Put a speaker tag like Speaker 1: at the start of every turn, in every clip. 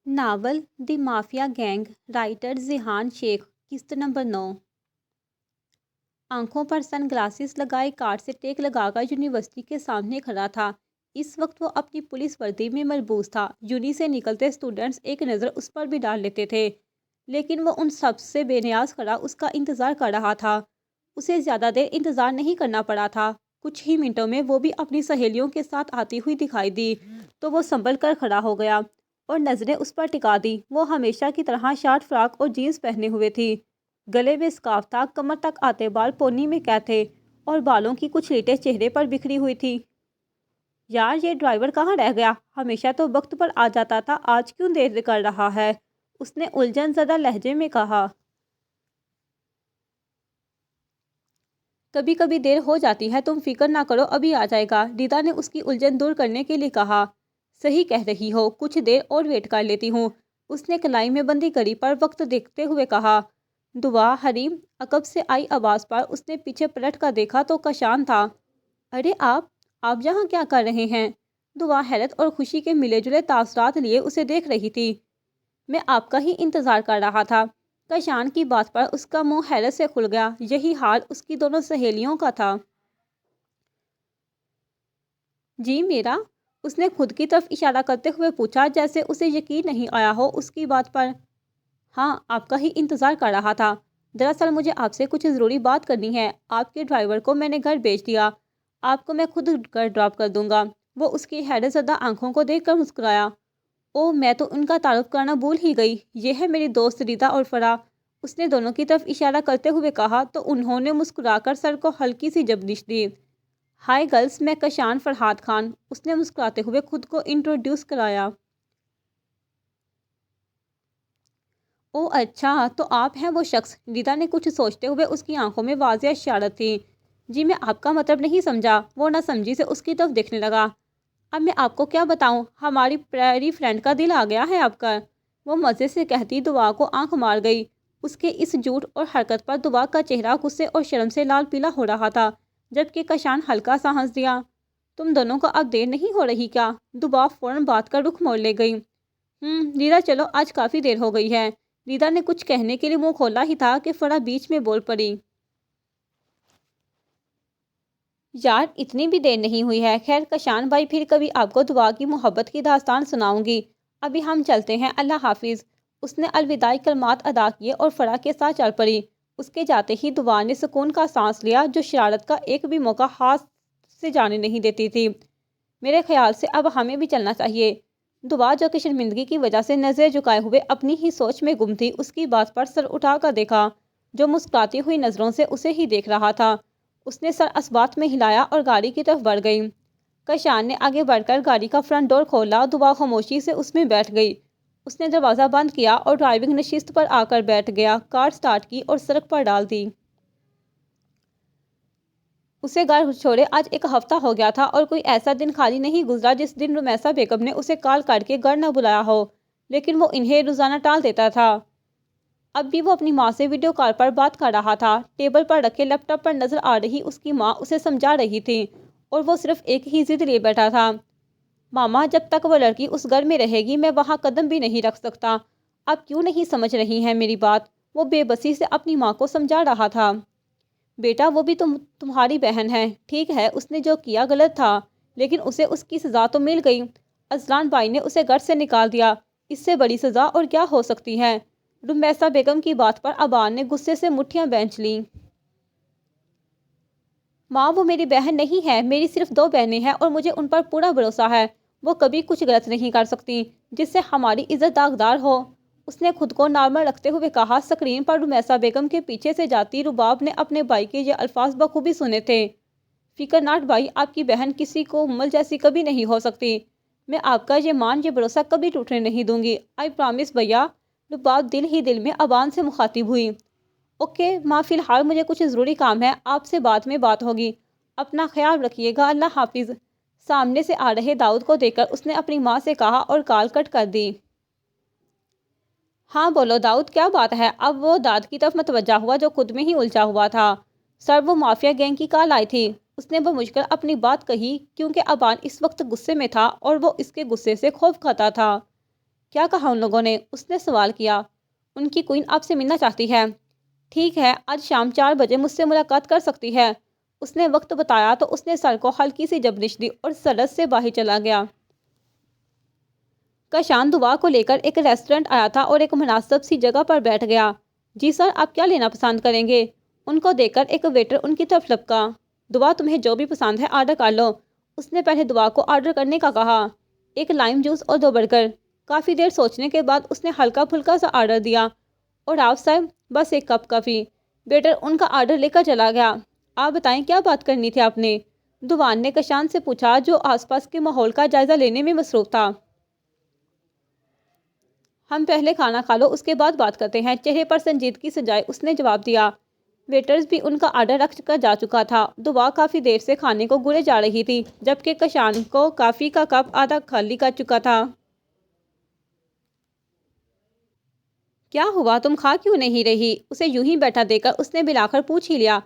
Speaker 1: Novel دی mafia gang, writer ذیحان شیخ، قسط number 9۔ آنکھوں پر سن glasses لگائے کار سے ٹیک لگا کر یونیورسٹی کے سامنے کھڑا تھا۔ اس وقت وہ اپنی پولیس وردی میں ملبوس تھا۔ یونی سے نکلتے اسٹوڈنٹس ایک نظر اس پر بھی ڈال لیتے تھے، لیکن وہ ان سب سے بے نیاز کھڑا اس کا انتظار کر رہا تھا۔ اسے زیادہ دیر انتظار نہیں کرنا پڑا تھا۔ کچھ ہی منٹوں میں وہ بھی اپنی سہیلیوں کے ساتھ آتی ہوئی دکھائی دی تو وہ سنبھل کر کھڑا ہو گیا اور نظریں اس پر ٹکا دی۔ وہ ہمیشہ کی طرح شارٹ فراک اور جینس پہنے ہوئے تھی، گلے میں اسکارف تھا، کمر تک آتے بال پونی میں قید تھے اور بالوں کی کچھ لیٹیں چہرے پر بکھری ہوئی تھی۔ یار، یہ ڈرائیور کہاں رہ گیا؟ ہمیشہ تو وقت پر آ جاتا تھا، آج کیوں دیر کر رہا ہے؟ اس نے الجھن زدہ لہجے میں کہا۔ کبھی کبھی دیر ہو جاتی ہے، تم فکر نہ کرو، ابھی آ جائے گا، ریتا نے اس کی الجھن دور کرنے کے لیے کہا۔ صحیح کہہ رہی ہو، کچھ دیر اور ویٹ کر لیتی ہوں، اس نے کلائی میں بندی گھڑی پر وقت دیکھتے ہوئے کہا۔ دعا حریم، عقب سے آئی آواز پر اس نے پیچھے پلٹ کر دیکھا تو کشان تھا۔ ارے آپ یہاں کیا کر رہے ہیں؟ دعا حیرت اور خوشی کے ملے جلے تاثرات لیے اسے دیکھ رہی تھی۔ میں آپ کا ہی انتظار کر رہا تھا۔ کشان کی بات پر اس کا منہ حیرت سے کھل گیا، یہی حال اس کی دونوں سہیلیوں کا تھا۔ جی میرا؟ اس نے خود کی طرف اشارہ کرتے ہوئے پوچھا، جیسے اسے یقین نہیں آیا ہو اس کی بات پر۔ ہاں، آپ کا ہی انتظار کر رہا تھا۔ دراصل مجھے آپ سے کچھ ضروری بات کرنی ہے۔ آپ کے ڈرائیور کو میں نے گھر بھیج دیا، آپ کو میں خود گھر ڈراپ کر دوں گا۔ وہ اس کی حیرت زدہ آنکھوں کو دیکھ کر مسکرایا۔ اوہ، میں تو ان کا تعارف کرنا بھول ہی گئی، یہ ہے میری دوست ریتا اور فرح، اس نے دونوں کی طرف اشارہ کرتے ہوئے کہا تو انہوں نے مسکرا کر سر کو ہلکی سی جبلش دی۔ ہائی گرلز، میں کشان فرحات خان، اس نے مسکراتے ہوئے خود کو انٹروڈیوس کرایا۔ اوہ اچھا، تو آپ ہیں وہ شخص؟ ریتا نے کچھ سوچتے ہوئے، اس کی آنکھوں میں واضح اشارت تھی۔ جی، میں آپ کا مطلب نہیں سمجھا۔ وہ نہ سمجھی سے اس کی طرف دیکھنے لگا۔ اب میں آپ کو کیا بتاؤں، ہماری پیاری فرینڈ کا دل آ گیا ہے آپ کا، وہ مزے سے کہتی دعا کو آنکھ مار گئی۔ اس کے اس جھوٹ اور حرکت پر دعا کا چہرہ غصے اور شرم سے لال پیلا ہو رہا تھا، جبکہ کشان ہلکا سا ہنس دیا۔ تم دونوں کو اب دیر نہیں ہو رہی کیا؟ دعا فوراً بات کا رخ موڑ لے گئی۔ ریتا چلو، آج کافی دیر ہو گئی ہے۔ ریتا نے کچھ کہنے کے لیے منہ کھولا ہی تھا کہ فرح بیچ میں بول پڑی۔ یار، اتنی بھی دیر نہیں ہوئی ہے۔ خیر کشان بھائی، پھر کبھی آپ کو دعا کی محبت کی داستان سناؤں گی، ابھی ہم چلتے ہیں، اللہ حافظ۔ اس نے الوداعی کلمات ادا کیے اور فرح کے ساتھ چل پڑی۔ اس کے جاتے ہی دعا نے سکون کا سانس لیا، جو شرارت کا ایک بھی موقع ہاتھ سے جانے نہیں دیتی تھی۔ میرے خیال سے اب ہمیں بھی چلنا چاہیے۔ دعا، جو کہ شرمندگی کی وجہ سے نظریں جھکائے ہوئے اپنی ہی سوچ میں گم تھی، اس کی بات پر سر اٹھا کر دیکھا، جو مسکراتی ہوئی نظروں سے اسے ہی دیکھ رہا تھا۔ اس نے سر اثبات میں ہلایا اور گاڑی کی طرف بڑھ گئی۔ کشان نے آگے بڑھ کر گاڑی کا فرنٹ ڈور کھولا، دعا خاموشی سے اس میں بیٹھ گئی۔ اس نے دروازہ بند کیا اور ڈرائیونگ نشست پر آ کر بیٹھ گیا، کار سٹارٹ کی اور سڑک پر ڈال دی۔ اسے گھر چھوڑے آج ایک ہفتہ ہو گیا تھا اور کوئی ایسا دن خالی نہیں گزرا جس دن رمیسا بیگم نے اسے کال کر کے گھر نہ بلایا ہو، لیکن وہ انہیں روزانہ ٹال دیتا تھا۔ اب بھی وہ اپنی ماں سے ویڈیو کال پر بات کر رہا تھا۔ ٹیبل پر رکھے لیپ ٹاپ پر نظر آ رہی اس کی ماں اسے سمجھا رہی تھی اور وہ صرف ایک ہی ضد لیے بیٹھا تھا۔ ماما، جب تک وہ لڑکی اس گھر میں رہے گی میں وہاں قدم بھی نہیں رکھ سکتا۔ اب کیوں نہیں سمجھ رہی ہیں میری بات؟ وہ بے بسی سے اپنی ماں کو سمجھا رہا تھا۔ بیٹا، وہ بھی تمہاری بہن ہے، ٹھیک ہے اس نے جو کیا غلط تھا، لیکن اسے اس کی سزا تو مل گئی۔ اذلان بھائی نے اسے گھر سے نکال دیا، اس سے بڑی سزا اور کیا ہو سکتی ہے؟ رمیسا بیگم کی بات پر ابان نے غصے سے مٹھیاں بھینچ لیں۔ ماں، وہ میری بہن نہیں ہے، میری صرف 2 بہنیں ہیں اور مجھے ان پر پورا بھروسہ ہے، وہ کبھی کچھ غلط نہیں کر سکتی جس سے ہماری عزت داغدار ہو، اس نے خود کو نارمل رکھتے ہوئے کہا۔ اسکرین پر رمیسا بیگم کے پیچھے سے جاتی رباب نے اپنے بھائی کے یہ الفاظ بخوبی سنے تھے۔ فکر ناٹ بھائی، آپ کی بہن کسی کو مل جیسی کبھی نہیں ہو سکتی، میں آپ کا یہ بھروسہ کبھی ٹوٹنے نہیں دوں گی، آئی پرامس بھیا۔ رباب دل ہی دل میں ابان سے مخاطب ہوئی۔ اوکے ماں، فی الحال مجھے کچھ ضروری کام ہے، آپ سے بعد میں بات ہوگی، اپنا خیال رکھیے گا، اللہ حافظ۔ سامنے سے آ رہے داؤد کو دیکھ کر اس نے اپنی ماں سے کہا اور کال کٹ کر دی۔ ہاں بولو داؤد، کیا بات ہے؟ اب وہ داد کی طرف متوجہ ہوا جو خود میں ہی الجھا ہوا تھا۔ سر، وہ مافیا گینگ کی کال آئی تھی، اس نے بمجھ کر اپنی بات کہی کیونکہ ابان اس وقت غصے میں تھا اور وہ اس کے غصے سے خوف کھاتا تھا۔ کیا کہا ان لوگوں نے؟ اس نے سوال کیا۔ ان کی کوئین آپ سے ملنا چاہتی ہے۔ ٹھیک ہے، آج شام 4 بجے مجھ سے ملاقات کر سکتی ہے۔ اس نے وقت بتایا تو اس نے سر کو ہلکی سی جبنش دی اور سرس سے باہر چلا گیا۔ کشان دعا کو لے کر ایک ریسٹورنٹ آیا تھا اور ایک مناسب سی جگہ پر بیٹھ گیا۔ جی سر، آپ کیا لینا پسند کریں گے؟ ان کو دیکھ کر ایک ویٹر ان کی طرف لپکا۔ دعا، تمہیں جو بھی پسند ہے آرڈر کر لو۔ اس نے پہلے دعا کو آرڈر کرنے کا کہا۔ ایک لائم جوس اور 2 برگر۔ کافی دیر سوچنے کے بعد اس نے ہلکا پھلکا سا آرڈر دیا۔ اور آپ صاحب، بس 1 کپ کافی۔ ویٹر ان کا آرڈر لے کر چلا گیا۔ آپ بتائیں کیا بات کرنی تھی آپ نے؟ دعا نے کشان سے پوچھا، جو آس پاس کے ماحول کا جائزہ لینے میں مصروف تھا۔ ہم پہلے کھانا کھا لو، اس کے بعد بات کرتے ہیں، چہرے پر سنجیدگی سجائے اس نے جواب دیا۔ ویٹرز بھی ان کا آرڈر رکھ کر جا چکا تھا۔ دعا کافی دیر سے کھانے کو گرے جا رہی تھی، جبکہ کشان کو کافی کا کپ آدھا خالی کر چکا تھا۔ کیا ہوا، تم کھا کیوں نہیں رہی؟ اسے یوں ہی بیٹھا دیکھ کر اس نے بلاخر پوچھ ہی لیا۔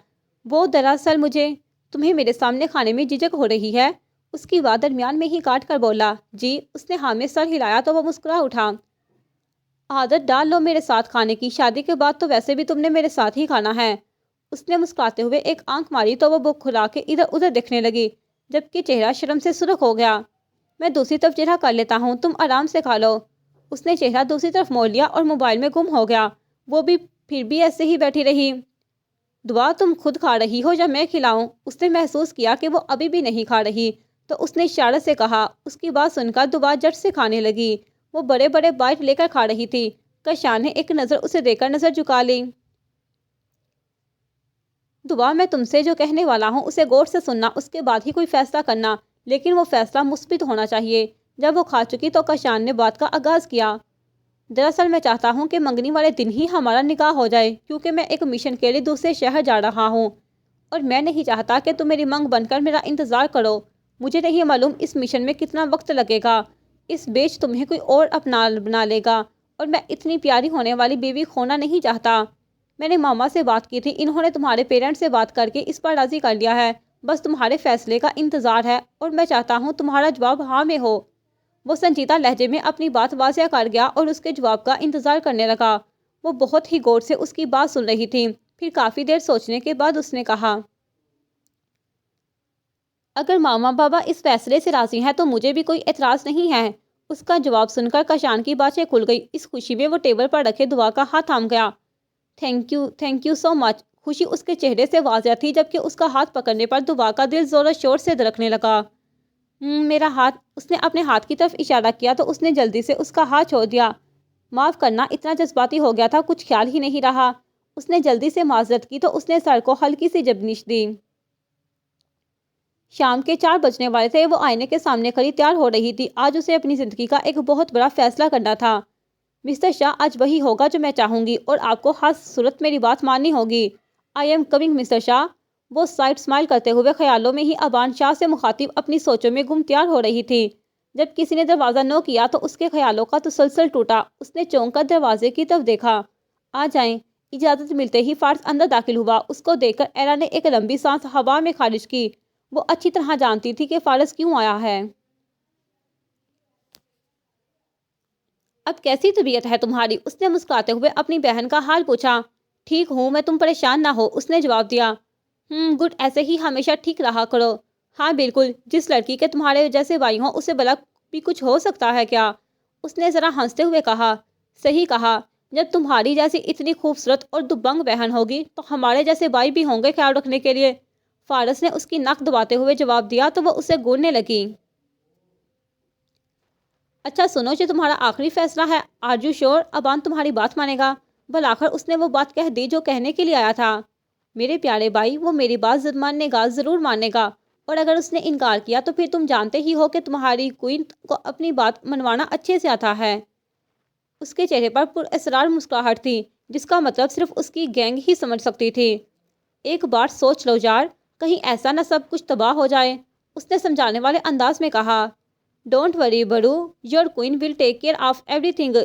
Speaker 1: وہ دراصل مجھے تمہیں میرے سامنے کھانے میں جھجک ہو رہی ہے؟ اس کی بات درمیان میں ہی کاٹ کر بولا۔ جی، اس نے ہاں میں سر ہلایا تو وہ مسکرا اٹھا۔ عادت ڈال لو میرے ساتھ کھانے کی، شادی کے بعد تو ویسے بھی تم نے میرے ساتھ ہی کھانا ہے۔ اس نے مسکراتے ہوئے ایک آنکھ ماری تو وہ بک کھلا کے ادھر ادھر دیکھنے لگی، جبکہ چہرہ شرم سے سرخ ہو گیا۔ میں دوسری طرف چہرہ کر لیتا ہوں، تم آرام سے کھا لو۔ اس نے چہرہ دوسری طرف موڑ لیا اور موبائل میں گم ہو گیا۔ وہ بھی پھر بھی ایسے ہی بیٹھی رہی۔ دعا، تم خود کھا رہی ہو یا میں کھلاؤں؟ اس نے محسوس کیا کہ وہ ابھی بھی نہیں کھا رہی، تو اس نے اشارے سے کہا۔ اس کی بات سن کر دعا جٹ سے کھانے لگی۔ وہ بڑے بڑے بائٹ لے کر کھا رہی تھی۔ کشان نے ایک نظر اسے دے کر نظر جھکا لی۔ دعا، میں تم سے جو کہنے والا ہوں اسے غور سے سننا، اس کے بعد ہی کوئی فیصلہ کرنا، لیکن وہ فیصلہ مثبت ہونا چاہیے۔ جب وہ کھا چکی تو کشان نے بات کا آغاز کیا۔ دراصل میں چاہتا ہوں کہ منگنی والے دن ہی ہمارا نکاح ہو جائے، کیونکہ میں ایک مشن کے لیے دوسرے شہر جا رہا ہوں اور میں نہیں چاہتا کہ تم میری منگ بن کر میرا انتظار کرو۔ مجھے نہیں معلوم اس مشن میں کتنا وقت لگے گا، اس بیچ تمہیں کوئی اور اپنا بنا لے گا، اور میں اتنی پیاری ہونے والی بیوی کھونا نہیں چاہتا۔ میں نے ماما سے بات کی تھی، انہوں نے تمہارے پیرنٹ سے بات کر کے اس پر راضی کر لیا ہے، بس تمہارے فیصلے کا انتظار ہے اور میں چاہتا ہوں تمہارا جواب ہاں میں ہو۔ وہ سنجیدہ لہجے میں اپنی بات واضح کر گیا اور اس کے جواب کا انتظار کرنے لگا۔ وہ بہت ہی غور سے اس کی بات سن رہی تھی۔ پھر کافی دیر سوچنے کے بعد اس نے کہا، اگر ماما بابا اس فیصلے سے راضی ہیں تو مجھے بھی کوئی اعتراض نہیں ہے۔ اس کا جواب سن کر کشان کی باتیں کھل گئی۔ اس خوشی میں وہ ٹیبل پر رکھے دعا کا ہاتھ تھام گیا۔ تھینک یو سو مچ۔ خوشی اس کے چہرے سے واضح تھی، جبکہ اس کا ہاتھ پکڑنے پر دعا کا دل زور و شور سے دھڑکنے لگا۔ میرا ہاتھ۔ اس نے اپنے ہاتھ کی طرف اشارہ کیا تو اس نے جلدی سے اس کا ہاتھ چھوڑ دیا۔ معاف کرنا، اتنا جذباتی ہو گیا تھا، کچھ خیال ہی نہیں رہا۔ اس نے جلدی سے معذرت کی تو اس نے سر کو ہلکی سی جبنش دی۔ شام کے 4 بجنے والے تھے۔ وہ آئینے کے سامنے کھڑی تیار ہو رہی تھی۔ آج اسے اپنی زندگی کا ایک بہت بڑا فیصلہ کرنا تھا۔ مسٹر شاہ، آج وہی ہوگا جو میں چاہوں گی اور آپ کو ہر صورت میری بات ماننی ہوگی۔ آئی ایم کمنگ مسٹر شاہ۔ وہ سائڈ اسمائل کرتے ہوئے خیالوں میں ہی ابان شاہ سے مخاطب اپنی سوچوں میں گم تیار ہو رہی تھی۔ جب کسی نے دروازہ نو کیا تو اس کے خیالوں کا تسلسل ٹوٹا۔ اس نے چونک کر دروازے کی طرف دیکھا۔ آ جائیں۔ اجازت ملتے ہی فارس اندر داخل ہوا۔ اس کو دیکھ کر ایرا نے ایک لمبی سانس ہوا میں خارج کی۔ وہ اچھی طرح جانتی تھی کہ فارس کیوں آیا ہے۔ اب کیسی طبیعت ہے تمہاری؟ اس نے مسکراتے ہوئے اپنی بہن کا حال پوچھا۔ ٹھیک ہوں میں، تم پریشان نہ ہو، اس نے جواب دیا۔ گڈ، ایسے ہی ہمیشہ ٹھیک رہا کرو۔ ہاں بالکل، جس لڑکی کے تمہارے جیسے بھائی ہوں اسے بلا بھی کچھ ہو سکتا ہے کیا؟ اس نے ذرا ہنستے ہوئے کہا۔ صحیح کہا، جب تمہاری جیسی اتنی خوبصورت اور دبنگ بہن ہوگی تو ہمارے جیسے بھائی بھی ہوں گے خیال رکھنے کے لیے۔ فارس نے اس کی ناک دباتے ہوئے جواب دیا تو وہ اسے گھورنے لگی۔ اچھا سنو، یہ تمہارا آخری فیصلہ ہے؟ آر یو شیور ابان تمہاری بات مانے گا؟ بالآخر اس نے وہ بات کہہ دی جو کہنے کے لیے آیا تھا۔ میرے پیارے بھائی، وہ میری بات ماننے گا، ضرور مانے گا، اور اگر اس نے انکار کیا تو پھر تم جانتے ہی ہو کہ تمہاری کوئین کو اپنی بات منوانا اچھے سے آتا ہے۔ اس کے چہرے پر پراسرار مسکراہٹ تھی، جس کا مطلب صرف اس کی گینگ ہی سمجھ سکتی تھی۔ ایک بار سوچ لو یار، کہیں ایسا نہ سب کچھ تباہ ہو جائے، اس نے سمجھانے والے انداز میں کہا۔ Don't worry bro, your queen will take care of everything.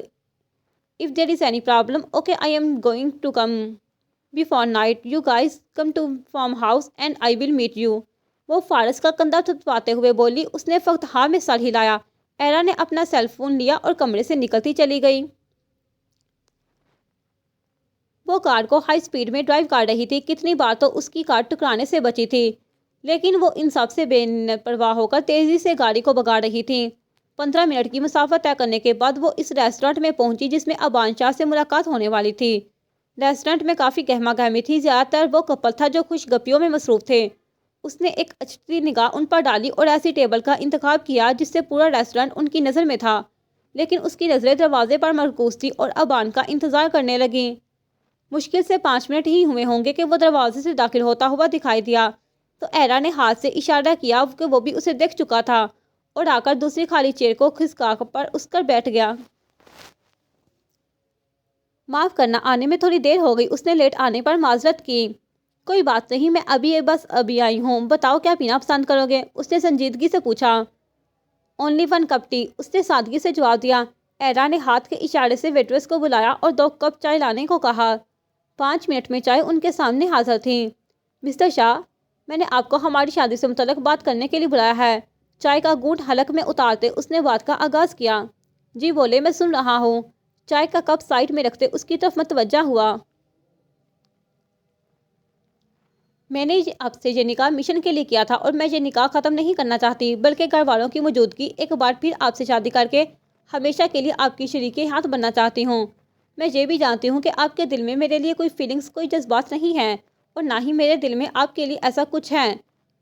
Speaker 1: If there is any problem, okay I am going to come before night, you guys come to farm house and I will meet you. وہ فارس کا کندھا تھپتھپاتے ہوئے بولی۔ اس نے فقط ہاں میں سر ہلایا۔ ایرا نے اپنا سیل فون لیا اور کمرے سے نکلتی چلی گئی۔ وہ کار کو ہائی سپیڈ میں ڈرائیو کر رہی تھی۔ کتنی بار تو اس کی کار ٹکرانے سے بچی تھی، لیکن وہ ان سب سے بے پرواہ ہو کر تیزی سے گاڑی کو بگاڑ رہی تھی۔ 15 منٹ کی مسافت طے کرنے کے بعد وہ اس ریسٹورانٹ میں پہنچی جس میں ابان شاہ سے ملاقات ہونے والی تھی۔ ریسٹورانٹ میں کافی گہما گہمی تھی، زیادہ تر وہ کپل تھا جو خوش گپیوں میں مصروف تھے۔ اس نے ایک اچھی نگاہ ان پر ڈالی اور ایسی ٹیبل کا انتخاب کیا جس سے پورا ریسٹورانٹ ان کی نظر میں تھا، لیکن اس کی نظریں دروازے پر مرکوز تھی اور ابان کا انتظار کرنے لگیں۔ مشکل سے 5 منٹ ہی ہوئے ہوں گے کہ وہ دروازے سے داخل ہوتا ہوا دکھائی دیا تو ایرا نے ہاتھ سے اشارہ کیا کہ وہ بھی اسے دیکھ چکا تھا اور آ کر دوسری خالی چیئر کو کھسکا پر اس کر بیٹھ گیا۔ معاف کرنا، آنے میں تھوڑی دیر ہو گئی۔ اس نے لیٹ آنے پر معذرت کی۔ کوئی بات نہیں، میں بس ابھی آئی ہوں۔ بتاؤ کیا پینا پسند کرو گے؟ اس نے سنجیدگی سے پوچھا۔ اونلی 1 کپ ٹی، اس نے سادگی سے جواب دیا۔ ایرا نے ہاتھ کے اشارے سے ویٹریس کو بلایا اور 2 کپ چائے لانے کو کہا۔ 5 منٹ میں چائے ان کے سامنے حاضر تھی۔ مسٹر شاہ، میں نے آپ کو ہماری شادی سے متعلق بات کرنے کے لیے بلایا ہے۔ چائے کا گھونٹ حلق میں اتارتے اس نے بات کا آغاز کیا۔ جی بولے، میں سن رہا ہوں۔ چائے کا کپ سائڈ میں رکھتے اس کی طرف متوجہ ہوا۔ میں نے آپ سے یہ نکاح مشن کے لیے کیا تھا اور میں یہ نکاح ختم نہیں کرنا چاہتی، بلکہ گھر والوں کی موجودگی ایک بار پھر آپ سے شادی کر کے ہمیشہ کے لیے آپ کی شریک ہاتھ بننا چاہتی ہوں۔ میں یہ بھی جانتی ہوں کہ آپ کے دل میں میرے لیے کوئی فیلنگز، کوئی جذبات نہیں ہیں اور نہ ہی میرے دل میں آپ کے لیے ایسا کچھ ہے۔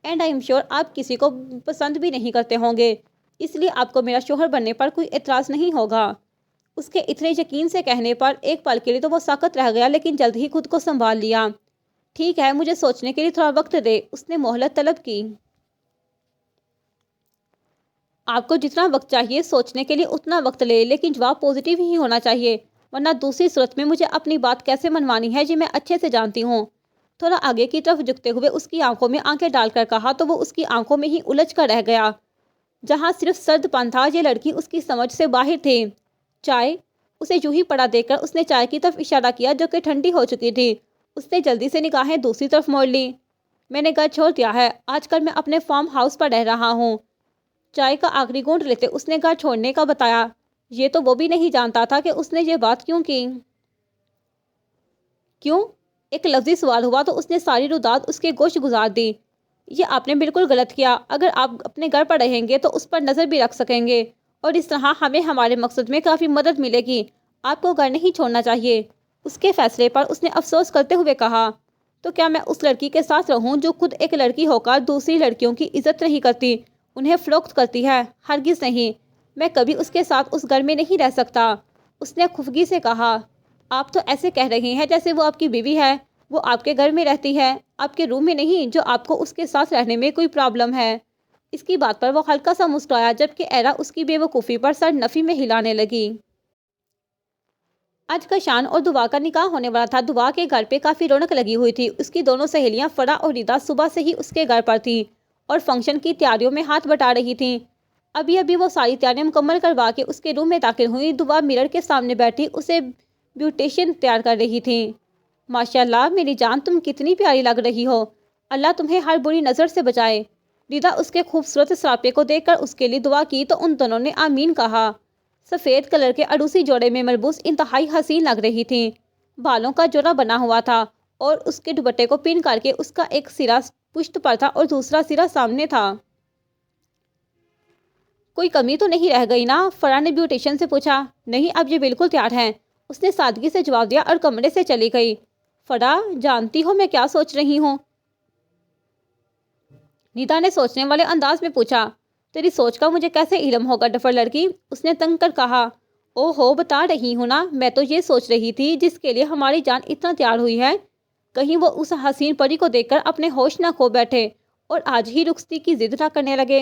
Speaker 1: اینڈ آئی ایم شیور آپ کسی کو پسند بھی نہیں کرتے ہوں گے، اس لیے آپ کو میرا شوہر بننے پر کوئی اعتراض نہیں ہوگا۔ اس کے اتنے یقین سے کہنے پر ایک پل کے لیے تو وہ ساکت رہ گیا، لیکن جلد ہی خود کو سنبھال لیا۔ ٹھیک ہے، مجھے سوچنے کے لیے تھوڑا وقت دے، اس نے مہلت طلب کی۔ آپ کو جتنا وقت چاہیے سوچنے کے لیے اتنا وقت لے، لیکن جواب پازیٹیو ہی ہونا چاہیے، ورنہ دوسری صورت میں مجھے اپنی بات کیسے منوانی ہے یہ میں اچھے سے جانتی ہوں۔ تھوڑا آگے کی طرف جھکتے ہوئے اس کی آنکھوں میں آنکھیں ڈال کر کہا تو وہ اس کی آنکھوں میں ہی الجھ کر رہ گیا۔ جہاں صرف سرد پن تھا، یہ لڑکی اس کی سمجھ سے باہر تھی۔ چائے، اسے یوں ہی پڑا دیکھ کر اس نے چائے کی طرف اشارہ کیا جو کہ ٹھنڈی ہو چکی تھی۔ اس نے جلدی سے نگاہیں دوسری طرف موڑ لی۔ میں نے گھر چھوڑ دیا ہے، آج کل میں اپنے فارم ہاؤس پر رہ رہا ہوں۔ چائے کا آخری گھونٹ لیتے اس نے گھر چھوڑنے کا بتایا۔ یہ تو وہ بھی نہیں جانتا تھا کہ اس نے یہ بات کیوں کی۔ کیوں؟ ایک لفظی سوال ہوا تو اس نے ساری روداد اس کے گوش گزار دی۔ یہ آپ نے بالکل غلط کیا۔ اگر آپ اپنے گھر پر رہیں گے تو اس پر نظر بھی رکھ سکیں گے اور اس طرح ہمیں ہمارے مقصد میں کافی مدد ملے گی۔ آپ کو گھر نہیں چھوڑنا چاہیے۔ اس کے فیصلے پر اس نے افسوس کرتے ہوئے کہا، تو کیا میں اس لڑکی کے ساتھ رہوں جو خود ایک لڑکی ہو کر دوسری لڑکیوں کی عزت نہیں کرتی، انہیں فروخت کرتی ہے؟ ہرگز نہیں، میں کبھی اس کے ساتھ اس گھر میں نہیں رہ سکتا۔ اس نے خفگی سے کہا، آپ تو ایسے کہہ رہے ہیں جیسے وہ آپ کی بیوی ہے، وہ آپ کے گھر میں رہتی ہے، آپ کے روم میں نہیں، جو آپ کو اس کے ساتھ رہنے میں کوئی پرابلم ہے۔ اس کی بات پر وہ ہلکا سا مسکرایا جبکہ ایرا اس کی بے وقوفی پر سر نفی میں ہلانے لگی۔ آج کشان اور دعا کا نکاح ہونے والا تھا۔ دعا کے گھر پہ کافی رونق لگی ہوئی تھی۔ اس کی دونوں سہیلیاں فرا اور ریدا صبح سے ہی اس کے گھر پر تھیں اور فنکشن کی تیاریوں میں ہاتھ بٹا رہی تھیں۔ ابھی وہ ساری تیاریاں مکمل کروا کے اس کے روم میں داخل ہوئی۔ دعا مرر کے سامنے بیٹھی اسے بیوٹیشین تیار کر رہی تھی۔ ماشاءاللہ میری جان، تم کتنی پیاری لگ رہی ہو، اللہ تمہیں ہر بری نظر سے بچائے۔ ریدا اس کے خوبصورت سراپے کو دیکھ کر اس کے لیے دعا کی تو ان دونوں نے آمین کہا۔ سفید کلر کے عروسی جوڑے میں ملبوس انتہائی حسین لگ رہی تھیں۔ بالوں کا جوڑا بنا ہوا تھا اور اس کے دوپٹے کو پن کر کے اس کا ایک سرا پشت پر تھا اور دوسرا سرا سامنے تھا۔ کوئی کمی تو نہیں رہ گئی نا؟ فرا نے بیوٹیشین سے پوچھا۔ نہیں، اب یہ بالکل تیار ہیں، اس نے سادگی سے جواب دیا اور کمرے سے چلی گئی۔ فرا، جانتی ہو میں کیا سوچ رہی ہوں؟ نیدا نے سوچنے والے انداز میں پوچھا۔ تیری سوچ کا مجھے کیسے علم ہوگا ڈفر لڑکی، اس نے تنگ کر کہا۔ او ہو، بتا رہی ہوں نا، میں تو یہ سوچ رہی تھی جس کے لیے ہماری جان اتنا تیار ہوئی ہے، کہیں وہ اس حسین پری کو دیکھ کر اپنے ہوش نہ کھو بیٹھے اور آج ہی رخصتی کی ضد نہ کرنے لگے۔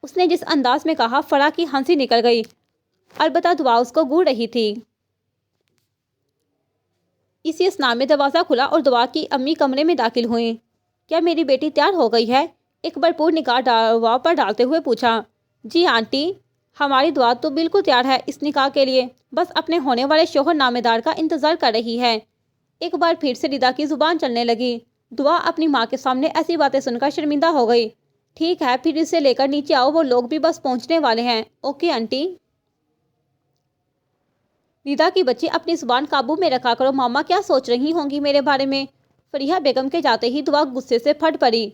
Speaker 1: اس نے جس انداز میں کہا فرا کی ہنسی نکل گئی، البتہ دعا اس کو گھور رہی تھی۔ اسی اثناء میں دروازہ کھلا اور دعا کی امی کمرے میں داخل ہوئیں۔ کیا میری بیٹی تیار ہو گئی ہے؟ ایک بھرپور نگاہ دعا پر ڈالتے ہوئے پوچھا۔ جی آنٹی، ہماری دعا تو بالکل تیار ہے اس نکاح کے لیے، بس اپنے ہونے والے شوہر نامے دار کا انتظار کر رہی ہے۔ ایک بار پھر سے ریدا کی زبان چلنے لگی۔ دعا اپنی ماں کے سامنے ایسی باتیں سن کر شرمندہ ہو گئی۔ ٹھیک ہے پھر اسے لے کر نیچے آؤ، وہ لوگ بھی بس پہنچنے والے ہیں۔ Okay aunty. ریدا کی بچی اپنی زبان قابو میں رکھا کرو، ماما کیا سوچ رہی ہوں گی میرے بارے میں؟ فریحہ بیگم کے جاتے ہی دعا غصے سے پھٹ پڑی۔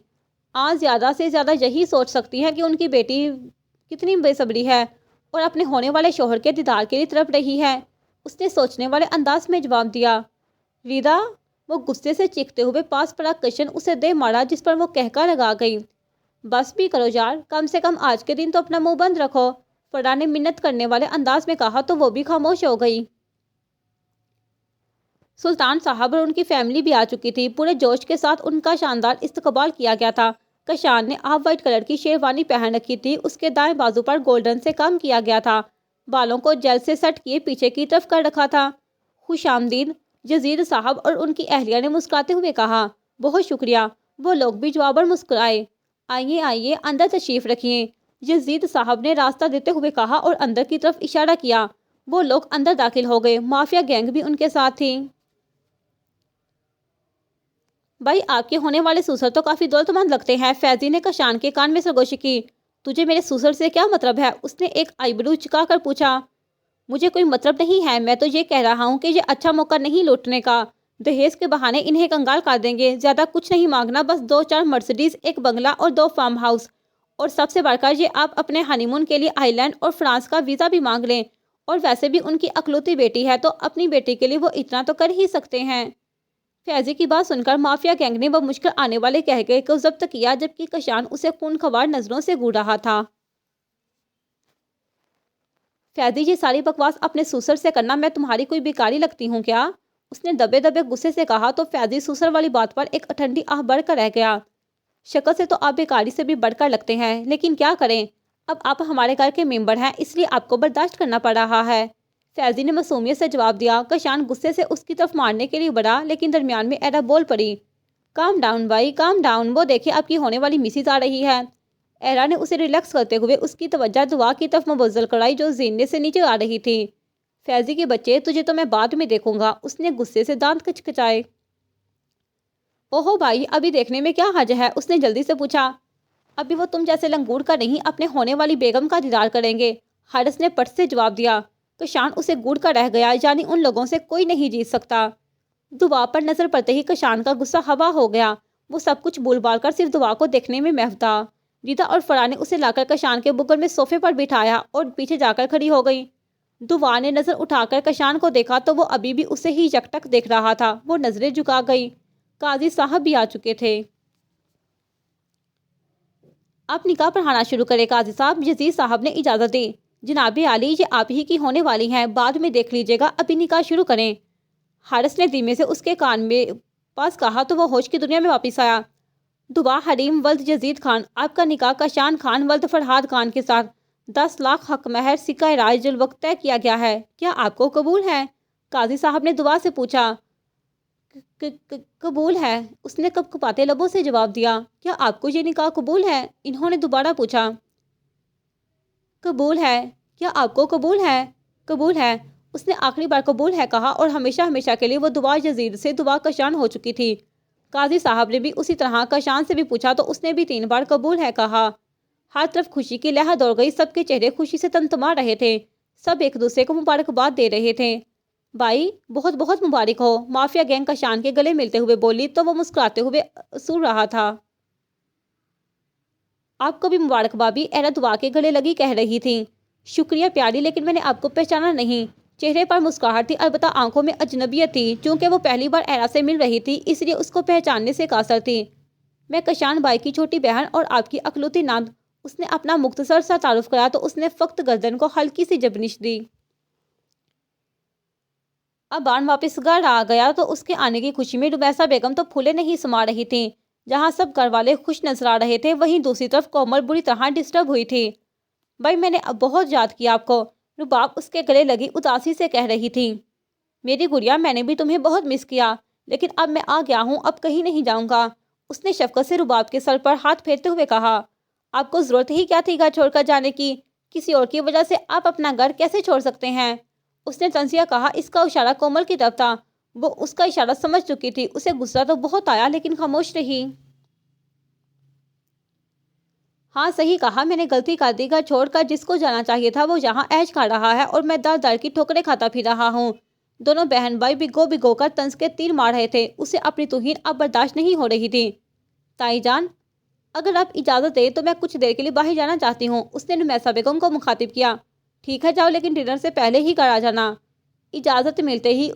Speaker 1: آج زیادہ سے زیادہ یہی سوچ سکتی ہے کہ ان کی بیٹی کتنی بے صبری ہے اور اپنے ہونے والے شوہر کے دیدار کے لیے تڑپ رہی ہے۔ اس نے سوچنے والے انداز میں جواب دیا۔ ریدا، وہ غصے سے چیختے ہوئے پاس پڑا کشن اسے دے مارا، جس پر وہ کہکا لگا گئی۔ بس بھی کرو یار، کم سے کم آج کے دن تو اپنا منہ بند رکھو، فرا نے منت کرنے والے انداز میں کہا تو وہ بھی خاموش ہو گئی۔ سلطان صاحب اور ان کی فیملی بھی آ چکی تھی۔ پورے جوش کے ساتھ ان کا شاندار استقبال کیا گیا تھا۔ کشان نے آف وائٹ کلر کی شیروانی پہن رکھی تھی، اس کے دائیں بازو پر گولڈن سے کام کیا گیا تھا، بالوں کو جیل سے سیٹ کیے پیچھے کی طرف کر رکھا تھا۔ خوش آمدید جزید صاحب اور ان کی اہلیہ نے مسکراتے ہوئے کہا۔ بہت شکریہ، وہ لوگ بھی جواباً مسکرائے۔ آئیے آئیے، اندر تشریف رکھیے، جزید صاحب نے راستہ دیتے ہوئے کہا اور اندر کی طرف اشارہ کیا۔ وہ لوگ اندر داخل ہو گئے، مافیا گینگ بھی ان کے ساتھ تھی۔ بھائی آپ کے ہونے والے سسر تو کافی دولت مند لگتے ہیں، فیضی نے کشان کے کان میں سرگوشی کی۔ تجھے میرے سسر سے کیا مطلب ہے؟ اس نے ایک آئی برو چکا کر پوچھا۔ مجھے کوئی مطلب نہیں ہے، میں تو یہ کہہ رہا ہوں کہ یہ اچھا موقع نہیں لوٹنے کا، دہیز کے بہانے انہیں کنگال کر دیں گے۔ زیادہ کچھ نہیں مانگنا، بس 2-4 مرسڈیز، ایک بنگلہ اور 2 فارم ہاؤس، اور سب سے بڑھ کر یہ آپ اپنے ہانی مون کے لیے آئی لینڈ اور فرانس کا ویزا بھی مانگ لیں، اور ویسے بھی ان کی اکلوتی بیٹی ہے تو اپنی بیٹی کے لیے وہ اتنا تو کر ہی سکتے ہیں۔ فیضی کی بات سن کر مافیا گینگ نے بمشکل آنے والے کہکے کو ضبط کیا، جبکہ کشان اسے خونخوار نظروں سے گھور رہا تھا۔ فیضی، یہ ساری بکواس اپنے سسر سے کرنا، میں تمہاری کوئی بیکاری لگتی ہوں کیا؟ اس نے دبے دبے غصے سے کہا تو فیضی سسر والی بات پر ایک ٹھنڈی آہ بڑھ کر رہ گیا۔ شکل سے تو آپ بیکاری سے بھی بڑھ کر لگتے ہیں، لیکن کیا کریں، اب آپ ہمارے گھر کے ممبر ہیں، اس لیے آپ کو برداشت کرنا پڑ رہا ہے، فیضی نے معصومیت سے جواب دیا۔ کشان غصے سے اس کی طرف مارنے کے لیے بڑھا، لیکن درمیان میں ایرا بول پڑی۔ کام ڈاؤن بھائی، کام ڈاؤن، وہ دیکھیں آپ کی ہونے والی مسز آ رہی ہے۔ ایرا نے اسے ریلیکس کرتے ہوئے اس کی توجہ دعا کی طرف مبذول کرائی جو زینے سے نیچے آ رہی تھی۔ فیضی کے بچے، تجھے تو میں بعد میں دیکھوں گا، اس نے غصے سے دانت کچکچائے۔ اوہو بھائی، ابھی دیکھنے میں کیا حرج ہے، اس نے جلدی سے پوچھا۔ ابھی وہ تم جیسے لنگور کا نہیں، اپنے ہونے والی بیگم کا دیدار کریں گے، حارث نے پٹ سے جواب دیا۔ کشان اسے گوڑ کر رہ گیا، یعنی ان لوگوں سے کوئی نہیں جیت سکتا۔ دعا پر نظر پڑتے ہی کشان کا غصہ ہوا ہو گیا، وہ سب کچھ بھول بھال کر صرف دعا کو دیکھنے میں محو تھا۔ ریتا اور فرا نے اسے لا کر کشان کے بغل میں صوفے پر بٹھایا اور پیچھے جا کر کھڑی ہو گئی۔ دعا نے نظر اٹھا کر کشان کو دیکھا تو وہ ابھی بھی اسے ہی یکٹک دیکھ رہا تھا، وہ نظریں جھکا گئی۔ قاضی صاحب بھی آ چکے تھے۔ آپ نکاح پڑھانا شروع کرے قاضی صاحب، یزید صاحب نے اجازت دی۔ جناب عالی، یہ آپ ہی کی ہونے والی ہیں، بعد میں دیکھ لیجیے گا، ابھی نکاح شروع کریں، حارث نے دھیمے سے اس کے کان میں پاس کہا تو وہ ہوش کی دنیا میں واپس آیا۔ دعا حریم ولد یزید خان، آپ کا نکاح کشان خان ولد فرحاد خان کے ساتھ 10 لاکھ حق مہر سکہ رائے جلوقت طے کیا گیا ہے، کیا آپ کو قبول ہے؟ قاضی صاحب نے دعا سے پوچھا۔ قبول ہے، اس نے کپکپاتے لبوں سے جواب دیا۔ کیا آپ کو یہ نکاح قبول ہے؟ انہوں نے دوبارہ پوچھا۔ قبول ہے، کیا آپ کو قبول ہے؟ قبول ہے، اس نے آخری بار قبول ہے کہا، اور ہمیشہ ہمیشہ کے لیے وہ دعا یزید سے دعا کشان ہو چکی تھی۔ قاضی صاحب نے بھی اسی طرح کشان سے بھی پوچھا تو اس نے بھی 3 بار قبول ہے کہا۔ ہر طرف خوشی کی لہر دوڑ گئی، سب کے چہرے خوشی سے تمتما رہے تھے، سب ایک دوسرے کو مبارکباد دے رہے تھے۔ بھائی بہت بہت مبارک ہو، مافیا گینگ کشان کے گلے ملتے ہوئے بولی تو وہ مسکراتے ہوئے سن رہا تھا۔ آپ کو بھی مبارکباد بھی، ایرا دعا کے گلے لگی کہہ رہی تھی۔ شکریہ پیاری، لیکن میں نے آپ کو پہچانا نہیں۔ چہرے پر مسکراہٹ تھی، البتہ آنکھوں میں اجنبیت تھی، چونکہ وہ پہلی بار ایرا سے مل رہی تھی، اس لیے اس کو پہچاننے سے قاصر تھی۔ میں کشان بھائی کی چھوٹی بہن اور آپ کی اکلوتی نند، اس نے اپنا مختصر سا تعارف کرایا تو اس نے فقط گردن کو ہلکی سی جبنش دی۔ اب بان واپس گھر آ گیا تو اس کے آنے کی خوشی میں رمیسہ بیگم تو پھولے نہیں سما رہی تھیں۔ جہاں سب گھر والے خوش نظر آ رہے تھے، وہیں دوسری طرف کومل بری طرح ڈسٹرب ہوئی تھی۔ بھائی میں نے اب بہت یاد کیا آپ کو، رباب اس کے گلے لگی اداسی سے کہہ رہی تھی۔ میری گڑیا، میں نے بھی تمہیں بہت مس کیا، لیکن اب میں آ گیا ہوں، اب کہیں نہیں جاؤں گا، اس نے شفقت سے رباب کے سر پر ہاتھ پھیرتے ہوئے کہا۔ آپ کو ضرورت ہی کیا تھی گھر چھوڑ کر جانے کی؟ کسی اور کی وجہ سے آپ اپنا گھر کیسے چھوڑ سکتے ہیں؟ اس نے تنزیہ کہا۔ اس کا اشارہ کومل کی طرف تھا، وہ اس کا اشارہ سمجھ چکی تھی، اسے غصہ تو بہت آیا لیکن خاموش رہی۔ ہاں صحیح کہا، میں نے غلطی کر دی، گھر چھوڑ کر جس کو جانا چاہیے تھا وہ یہاں عیش کر رہا ہے اور میں در در کی ٹھوکریں کھاتا پھر رہا ہوں۔ دونوں بہن بھائی بھگو کر طنز کے تیر مار رہے تھے، اسے اپنی توہین اب برداشت نہیں ہو رہی تھی۔ تائی جان، اگر آپ اجازت دیں تو میں کچھ دیر کے لیے باہر جانا چاہتی ہوں، اس نے رمیسا بیگم کو مخاطب کیا۔ ٹھیک ہے جاؤ، لیکن ڈنر سے پہلے ہی گھر آ جانا۔ اجازت ملتے ہی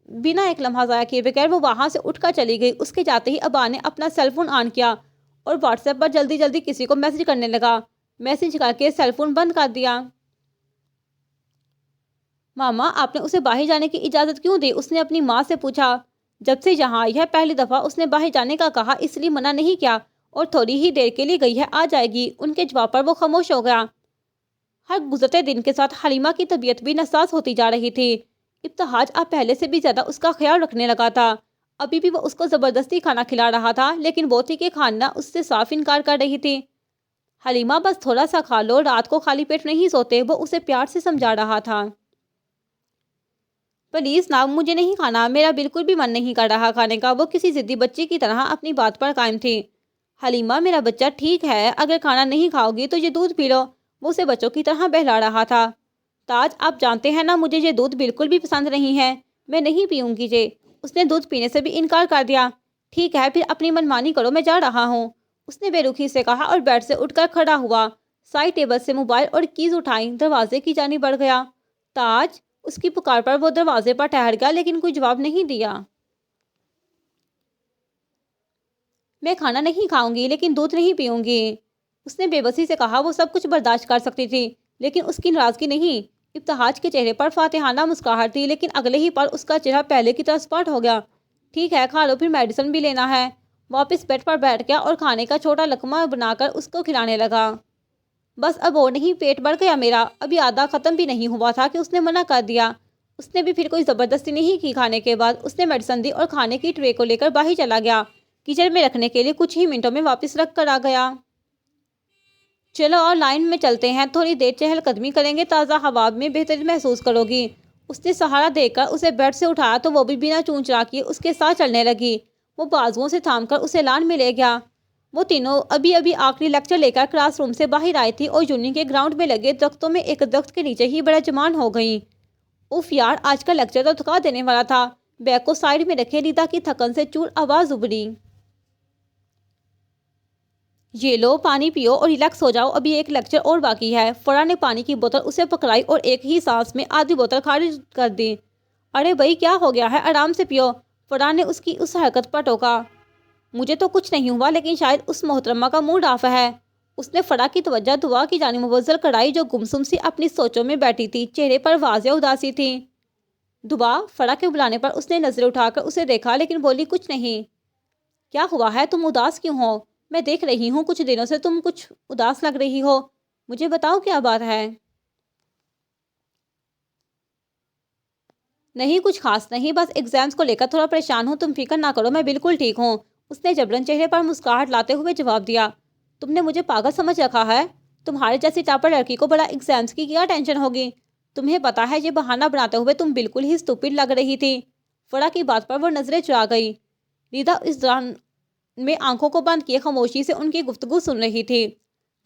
Speaker 1: بنا ایک لمحہ ضائع کیے بغیر وہ وہاں سے اٹھ کر چلی گئی۔ اس کے جاتے ہی ابا نے اپنا سیل فون آن کیا اور واٹس ایپ پر جلدی جلدی کسی کو میسج کرنے لگا۔ میسج کر کے سیل فون بند کر دیا۔ ماما، آپ نے اسے باہر جانے کی اجازت کیوں دی؟ اس نے اپنی ماں سے پوچھا۔ جب سے یہاں آئی ہے پہلی دفعہ اس نے باہر جانے کا کہا، اس لیے منع نہیں کیا، اور تھوڑی ہی دیر کے لیے گئی ہے، آ جائے گی۔ ان کے جواب پر وہ خاموش ہو گیا۔ ہر گزرتے دن کے ساتھ حلیمہ کی طبیعت بھی ناساز ہوتی جا رہی تھی۔ ابتہاج اب پہلے سے بھی زیادہ اس کا خیال رکھنے لگا تھا۔ ابھی بھی وہ اس کو زبردستی کھانا کھلا رہا تھا، لیکن وہ تھی کہ کھانا اس سے صاف انکار کر رہی تھی۔ حلیمہ بس تھوڑا سا کھا لو، رات کو خالی پیٹ نہیں سوتے، وہ اسے پیار سے سمجھا رہا تھا۔ پلیز نا، مجھے نہیں کھانا، میرا بالکل بھی من نہیں کر رہا کھانے کا۔ وہ کسی ضدی بچی کی طرح اپنی بات پر قائم تھی۔ حلیمہ، میرا بچہ ٹھیک ہے، اگر کھانا نہیں کھاؤ گی تو یہ دودھ پی لو۔ وہ اسے بچوں کی طرح بہلا رہا تھا۔ تاج، آپ جانتے ہیں نا مجھے یہ دودھ بالکل بھی پسند نہیں ہے، میں نہیں پیوں گی یہ۔ اس نے دودھ پینے سے بھی انکار کر دیا۔ ٹھیک ہے پھر اپنی منمانی کرو، میں جا رہا ہوں، اس نے بے رخی سے کہا اور بیڈ سے اٹھ کر کھڑا ہوا، سائڈ ٹیبل سے موبائل اور کیز اٹھائیں، دروازے کی جانب بڑھ گیا۔ تاج، اس کی پکار پر وہ دروازے پر ٹھہر گیا، لیکن کوئی جواب نہیں دیا۔ میں کھانا نہیں کھاؤں گی، لیکن دودھ نہیں پیوں گی، اس نے بے بسی سے کہا۔ وہ سب کچھ برداشت کر سکتی تھی، لیکن اس کی ناراضگی نہیں۔ ابتہاج کے چہرے پر فاتحانہ مسکراہٹ تھی، لیکن اگلے ہی پل اس کا چہرہ پہلے کی طرح سپاٹ ہو گیا۔ ٹھیک ہے کھا لو، پھر میڈیسن بھی لینا ہے۔ واپس بیڈ پر بیٹھ گیا اور کھانے کا چھوٹا لقمہ بنا کر اس کو کھلانے لگا۔ بس اب اور نہیں، پیٹ بھر گیا میرا، ابھی آدھا ختم بھی نہیں ہوا تھا کہ اس نے منع کر دیا۔ اس نے بھی پھر کوئی زبردستی نہیں کی۔ کھانے کے بعد اس نے میڈیسن دی اور کھانے کی ٹرے کو لے کر باہر چلا گیا، کچن میں رکھنے کے لیے کچھ ہی منٹوں میں واپس رکھ کر آ گیا۔ چلو اور لائن میں چلتے ہیں، تھوڑی دیر چہل قدمی کریں گے، تازہ ہوا میں بہتری محسوس کرو گی۔ اس نے سہارا دے کر اسے بیڈ سے اٹھایا تو وہ بھی بنا چونچرا کیے اس کے ساتھ چلنے لگی۔ وہ بازوؤں سے تھام کر اسے لان میں لے گیا۔ وہ تینوں ابھی آخری لیکچر لے کر کلاس روم سے باہر آئی تھی اور یونین کے گراؤنڈ میں لگے درختوں میں ایک درخت کے نیچے ہی بڑا جمان ہو گئیں۔ اف یار، آج کا لیکچر تو تھکا دینے والا تھا۔ بیگ کو سائڈ میں رکھے ریتا کی تھکن سے چور آواز ابھری۔ یہ لو پانی پیو اور ریلیکس ہو جاؤ، ابھی ایک لیکچر اور باقی ہے۔ فرا نے پانی کی بوتل اسے پکڑائی اور ایک ہی سانس میں آدھی بوتل خارج کر دی۔ ارے بھائی کیا ہو گیا ہے، آرام سے پیو، فرا نے اس کی اس حرکت پر ٹوکا۔ مجھے تو کچھ نہیں ہوا، لیکن شاید اس محترمہ کا موڈ آف ہے۔ اس نے فرا کی توجہ دعا کی جانب مبذول کرائی، جو گمسم سی اپنی سوچوں میں بیٹھی تھی، چہرے پر واضح اداسی تھی۔ دعا، فرا کے بلانے پر اس نے نظر اٹھا کر اسے دیکھا، لیکن بولی کچھ نہیں۔ کیا ہوا ہے، تم اداس کیوں ہو؟ میں دیکھ رہی ہوں کچھ دنوں سے تم کچھ اداس لگ رہی ہو، مجھے بتاؤ کیا بات ہے؟ نہیں کچھ خاص نہیں، بس ایگزامز کو لے کر تھوڑا پریشان ہوں، تم فکر نہ کرو، میں بالکل ٹھیک ہوں، اس نے جبرن چہرے پر مسکراہٹ لاتے ہوئے جواب دیا۔ تم نے مجھے پاگل سمجھ رکھا ہے؟ تمہارے جیسی ٹاپر لڑکی کو بڑا ایگزامز کی کیا ٹینشن ہوگی؟ تمہیں پتا ہے یہ بہانہ بناتے ہوئے تم بالکل ہی اسٹوپڈ لگ رہی تھی۔ فرا کی بات پر وہ نظریں چرا گئی۔ ریتا اس دوران میں آنکھوں کو بند کیے خاموشی سے ان کی گفتگو سن رہی تھی۔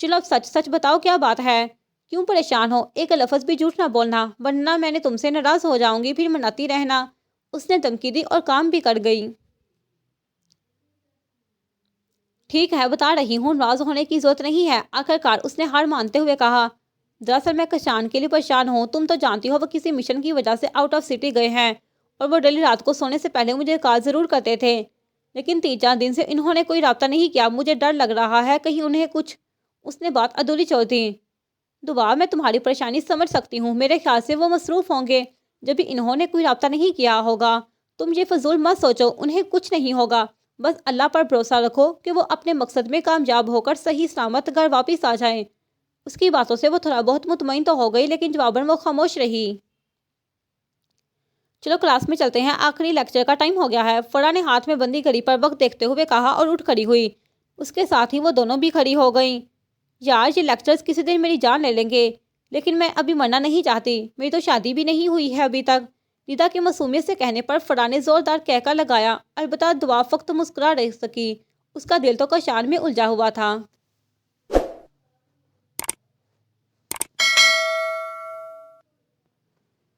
Speaker 1: چلو اب سچ سچ بتاؤ کیا بات ہے، کیوں پریشان ہو؟ ایک لفظ بھی جھوٹ نہ بولنا، ورنہ میں نے تم سے ناراض ہو جاؤں گی، پھر مناتی رہنا، اس نے دھمکی دی اور کام بھی کر گئی۔ ٹھیک ہے بتا رہی ہوں، ناراض ہونے کی ضرورت نہیں ہے، آخرکار اس نے ہار مانتے ہوئے کہا۔ دراصل میں کشان کے لیے پریشان ہوں، تم تو جانتی ہو وہ کسی مشن کی وجہ سے آؤٹ آف سٹی گئے ہیں، اور وہ ڈیلی رات کو سونے سے پہلے مجھے کال ضرور کرتے تھے، لیکن 3-4 دن سے انہوں نے کوئی رابطہ نہیں کیا، مجھے ڈر لگ رہا ہے کہیں انہیں کچھ، اس نے بات ادھوری چھوڑ دی۔ دعا، میں تمہاری پریشانی سمجھ سکتی ہوں، میرے خیال سے وہ مصروف ہوں گے، جب بھی انہوں نے کوئی رابطہ نہیں کیا ہوگا۔ تم یہ فضول مت سوچو، انہیں کچھ نہیں ہوگا، بس اللہ پر بھروسہ رکھو کہ وہ اپنے مقصد میں کامیاب ہو کر صحیح سلامت گھر واپس آ جائیں۔ اس کی باتوں سے وہ تھوڑا بہت مطمئن تو ہو گئی، لیکن جواباً وہ خاموش رہی۔ چلو کلاس میں چلتے ہیں، آخری لیکچر کا ٹائم ہو گیا ہے، فرا نے ہاتھ میں بندی گھڑی پر وقت دیکھتے ہوئے کہا اور اٹھ کھڑی ہوئی۔ اس کے ساتھ ہی وہ دونوں بھی کھڑی ہو گئیں۔ یار یہ لیکچرز کسی دن میری جان لے لیں گے، لیکن میں ابھی مرنا نہیں چاہتی، میری تو شادی بھی نہیں ہوئی ہے ابھی تک، ریتا کی معصومیت سے کہنے پر فرا نے زوردار کہکا لگایا۔ البتہ دعا فقط مسکرا رہ سکی، اس کا دل تو کشان میں الجھا ہوا تھا۔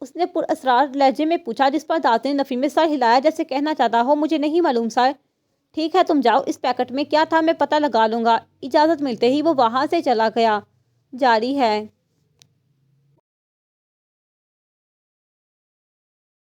Speaker 1: اس نے پراسرار لہجے میں پوچھا، جس پر داس نے نفی میں سر ہلایا جیسے کہنا چاہتا ہو مجھے نہیں معلوم سر۔ ٹھیک ہے تم جاؤ، اس پیکٹ میں کیا تھا میں پتہ لگا لوں گا۔ اجازت ملتے ہی وہ وہاں سے چلا گیا۔ جاری ہے۔